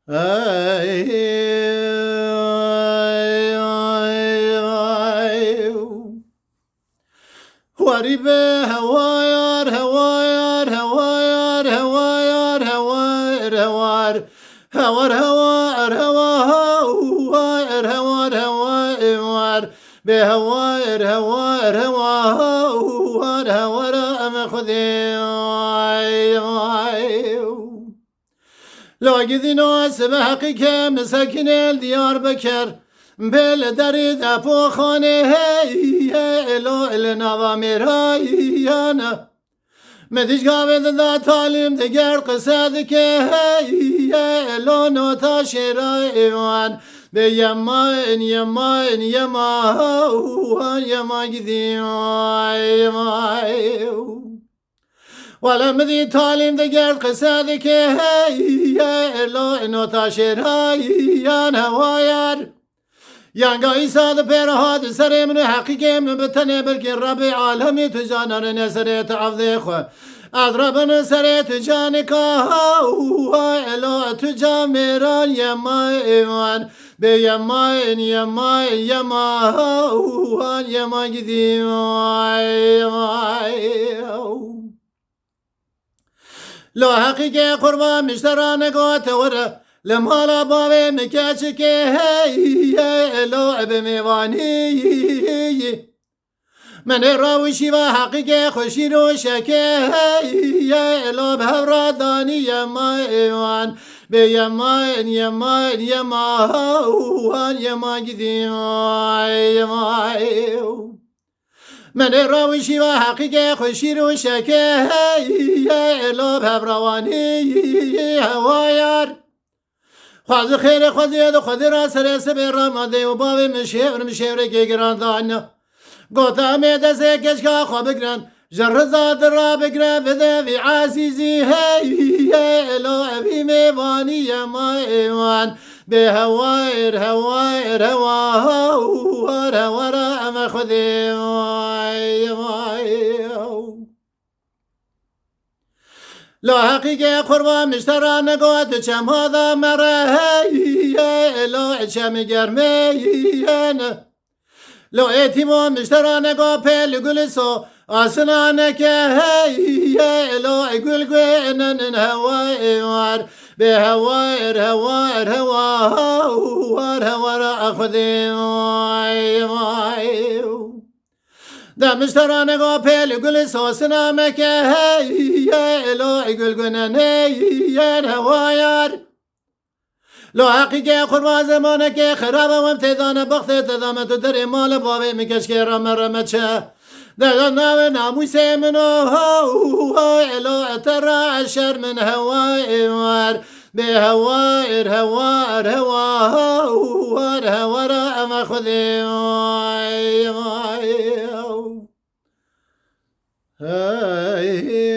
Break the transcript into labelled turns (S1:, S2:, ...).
S1: واری به هوایار هوایار هوایار هوایار هوار هوار هوار هوار هوار هوار هوار به هوار هوار هوار هوار ام خودی لاگدی ناس به حقیقه مسکن الدیار بکر بل دری دپو خانه هی الو النوا میرایانا مدیش گاوه دا تعلیم دگر قصد که هی الو نوتا شیرای ایوان به یمان یمان یمان یمان گدیم ولی مدی تعلیم دگر قصد که هی الو نوتا شیرای یان هوایار یانگایی ساد پیرهاد سر من حقیقی من بتنه بلکه رب عالمی تو جانان نسرت عفده خو از رب نسرت جان که الو تو جان میران یما ایمان به یمان یمان یمان یمان گدیم لا حقیقی قربان مشتران گوت وره لمالا بابه مکچ که هی الو اب میوانی من راوشی و حقیقی خوشی رو شکه هی الو بهرادانی یما ایوان به یمان یمان یمان یمان گدیم من راوشی و حقیقی خوشی رو شکه هی الو بهرادانی هوایار خواهد خیر خودی دو خودی را سرسه به راماده و باوی مشیور که گران دانه گوتا میدسه کشکا خواه بگرن جرزاد را بگرن بده وی عزیزی هی الو ابی میوانی یما ایوان به هوایر هوایر هوایر هوایر ام خودی لا حقیقی قربان مشتران گوت چم هادا مره هی الو چم گرمه لو ایتیمو مشتران گو پیل گلسو آسنان که هی الو گل گوینن هوای وار به هوایر هوایر هوایر هوایر اخذی دا مشتران گو پیل گلسو سنام که هی الو گل گوینن هوایر لو حقیقی قربان زمانه که خراب و امتدان بخت تدامت در مال بابه میکش که رمه چه در ناو ناموس منو الو اترا عشر من هوای وار به هوایر هوار هوار هوار ام خودی هی